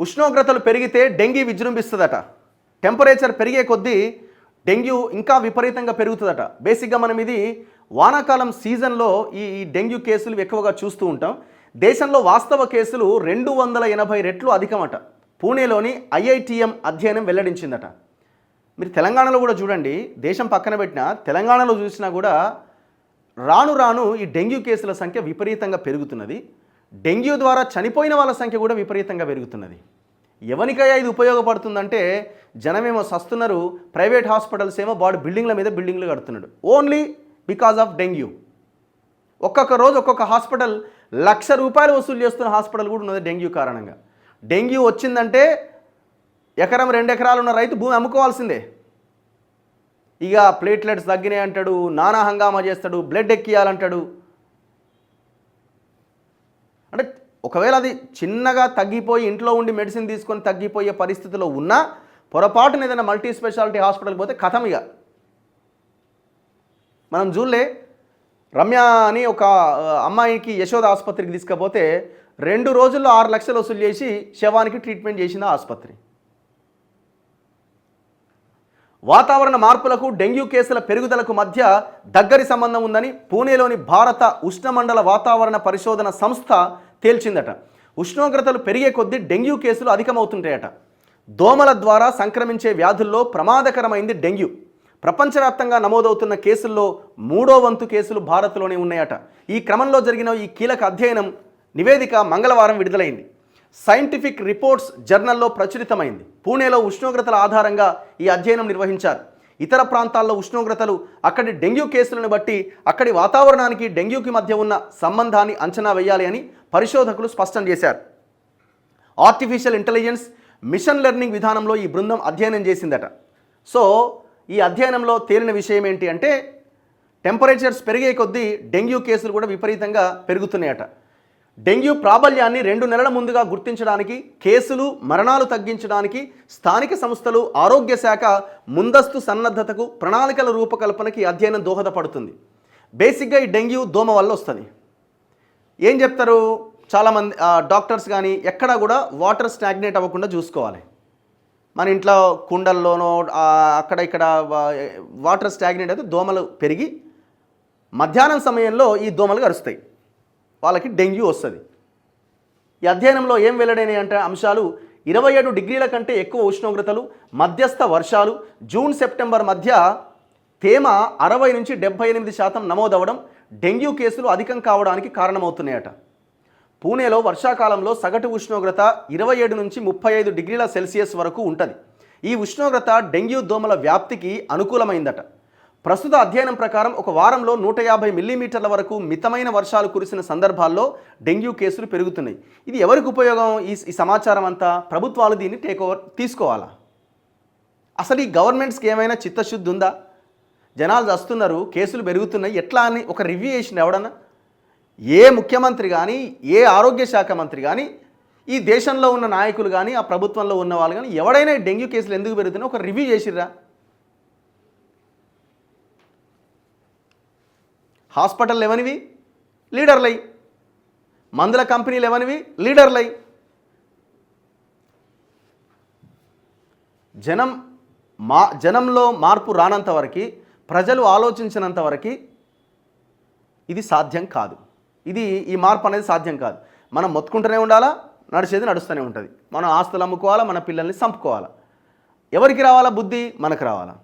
ఉష్ణోగ్రతలు పెరిగితే dengue విజృంభిస్తుందట. Temperature పెరిగే కొద్దీ డెంగ్యూ ఇంకా విపరీతంగా పెరుగుతుందట. బేసిక్గా మనం ఇది వానాకాలం సీజన్లో ఈ డెంగ్యూ కేసులు ఎక్కువగా చూస్తూ ఉంటాం. దేశంలో వాస్తవ కేసులు 280 రెట్లు అధికమట. పూణేలోని IITM అధ్యయనం వెల్లడించిందట. మీరు తెలంగాణలో కూడా చూడండి, దేశం పక్కన పెట్టినా తెలంగాణలో చూసినా కూడా రాను రాను ఈ డెంగ్యూ కేసుల సంఖ్య విపరీతంగా పెరుగుతున్నది. డెంగ్యూ ద్వారా చనిపోయిన వాళ్ళ సంఖ్య కూడా విపరీతంగా పెరుగుతున్నది. ఎవరికైనా ఇది ఉపయోగపడుతుందంటే జనమేమో సస్తున్నారు, ప్రైవేట్ హాస్పిటల్స్ ఏమో బిల్డింగ్ల మీద బిల్డింగ్లు కడుతున్నాడు ఓన్లీ బికాజ్ ఆఫ్ డెంగ్యూ. ఒక్కొక్క రోజు ఒక్కొక్క హాస్పిటల్ ₹1,00,000 వసూలు చేస్తున్న హాస్పిటల్ కూడా ఉన్నది డెంగ్యూ కారణంగా. డెంగ్యూ వచ్చిందంటే ఎకరం 2 ఎకరాలు ఉన్న రైతు భూమి అమ్ముకోవాల్సిందే. ఇక ప్లేట్లెట్స్ తగ్గినాయి అంటాడు, నానా హంగామా చేస్తాడు, బ్లడ్ ఎక్కియాలంటాడు. అంటే ఒకవేళ అది చిన్నగా తగ్గిపోయి ఇంట్లో ఉండి మెడిసిన్ తీసుకొని తగ్గిపోయే పరిస్థితిలో ఉన్నా పొరపాటున ఏదైనా మల్టీ స్పెషాలిటీ హాస్పిటల్కి పోతే కథం. ఇక మనం చూడలే, రమ్య అని ఒక అమ్మాయికి యశోద ఆసుపత్రికి తీసుకపోతే 2 రోజుల్లో 6 లక్షలు వసూలు చేసి శవానికి ట్రీట్మెంట్ చేసింది ఆసుపత్రి. వాతావరణ మార్పులకు డెంగ్యూ కేసుల పెరుగుదలకు మధ్య దగ్గరి సంబంధం ఉందని పూణేలోని భారత ఉష్ణమండల వాతావరణ పరిశోధన సంస్థ తేల్చిందట. ఉష్ణోగ్రతలు పెరిగే కొద్దీ డెంగ్యూ కేసులు అధికమవుతుంటాయట. దోమల ద్వారా సంక్రమించే వ్యాధుల్లో ప్రమాదకరమైంది డెంగ్యూ. ప్రపంచవ్యాప్తంగా నమోదవుతున్న కేసుల్లో 3వ వంతు కేసులు భారత్లోనే ఉన్నాయట. ఈ క్రమంలో జరిగిన ఈ కీలక అధ్యయనం నివేదిక మంగళవారం విడుదలైంది. సైంటిఫిక్ రిపోర్ట్స్ జర్నల్లో ప్రచురితమైంది. పూణేలో ఉష్ణోగ్రతల ఆధారంగా ఈ అధ్యయనం నిర్వహించారు. ఇతర ప్రాంతాల్లో ఉష్ణోగ్రతలు, అక్కడి డెంగ్యూ కేసులను బట్టి అక్కడి వాతావరణానికి డెంగ్యూకి మధ్య ఉన్న సంబంధాన్ని అంచనా వేయాలి అని పరిశోధకులు స్పష్టం చేశారు. ఆర్టిఫిషియల్ ఇంటెలిజెన్స్, మిషన్ లెర్నింగ్ విధానంలో ఈ బృందం అధ్యయనం చేసిందట. సో ఈ అధ్యయనంలో తేలిన విషయం ఏంటి అంటే టెంపరేచర్స్ పెరిగే కొద్దీ డెంగ్యూ కేసులు కూడా విపరీతంగా పెరుగుతున్నాయట. డెంగ్యూ ప్రాబల్యాన్ని 2 నెలల ముందుగా గుర్తించడానికి, కేసులు మరణాలు తగ్గించడానికి స్థానిక సంస్థలు, ఆరోగ్య శాఖ ముందస్తు సన్నద్ధతకు ప్రణాళికల రూపకల్పనకి అధ్యయనం దోహదపడుతుంది. బేసిక్గా ఈ డెంగ్యూ దోమ వల్ల వస్తుంది. ఏం చెప్తారు చాలామంది డాక్టర్స్ కానీ, ఎక్కడా కూడా వాటర్ స్టాగ్నేట్ అవ్వకుండా చూసుకోవాలి. మన ఇంట్లో కుండల్లోనో అక్కడ ఇక్కడ వాటర్ స్టాగ్నేట్ అయితే దోమలు పెరిగి మధ్యాహ్నం సమయంలో ఈ దోమలు కరుస్తాయి, వాళ్ళకి డెంగ్యూ వస్తుంది. ఈ అధ్యయనంలో ఏం వెల్లడైనాయి అంటే అంశాలు 27 డిగ్రీల కంటే ఎక్కువ ఉష్ణోగ్రతలు, మధ్యస్థ వర్షాలు, జూన్ సెప్టెంబర్ మధ్య తేమ 60 నుంచి 78% నమోదవడం డెంగ్యూ కేసులు అధికం కావడానికి కారణమవుతున్నాయట. పూణేలో వర్షాకాలంలో సగటు ఉష్ణోగ్రత 27 నుంచి 35 డిగ్రీల సెల్సియస్ వరకు ఉంటుంది. ఈ ఉష్ణోగ్రత డెంగ్యూ దోమల వ్యాప్తికి అనుకూలమైందట. ప్రస్తుత అధ్యయనం ప్రకారం ఒక వారంలో 150 మిల్లీమీటర్ల వరకు మితమైన వర్షాలు కురిసిన సందర్భాల్లో డెంగ్యూ కేసులు పెరుగుతున్నాయి. ఇది ఎవరికి ఉపయోగం? ఈ సమాచారం అంతా ప్రభుత్వాలు దీన్ని తీసుకోవాలా? అసలు ఈ గవర్నమెంట్స్కి ఏమైనా చిత్తశుద్ధి ఉందా? జనాలు వస్తున్నారు, కేసులు పెరుగుతున్నాయి, ఎట్లా అని ఒక రివ్యూ చేసిన ఎవడన్నా? ఏ ముఖ్యమంత్రి కానీ, ఏ ఆరోగ్య శాఖ మంత్రి కానీ, ఈ దేశంలో ఉన్న నాయకులు కానీ, ఆ ప్రభుత్వంలో ఉన్న వాళ్ళు కానీ ఎవడైనా డెంగ్యూ కేసులు ఎందుకు పెరుగుతున్నాయి ఒక రివ్యూ చేసిర్రా? హాస్పిటల్ ఎవనివి? లీడర్లై. మందుల కంపెనీలు ఎవనివి? లీడర్లై. జనంలో మార్పు రానంత వరకు, ప్రజలు ఆలోచించినంత వరకు ఇది సాధ్యం కాదు. ఈ మార్పు అనేది సాధ్యం కాదు. మనం మొత్తుకుంటూనే ఉండాలా, నడిచేది నడుస్తూనే ఉంటుంది. మనం ఆస్తులు అమ్ముకోవాలా, మన పిల్లల్ని చంపుకోవాలా. ఎవరికి రావాలా బుద్ధి? మనకు రావాలా.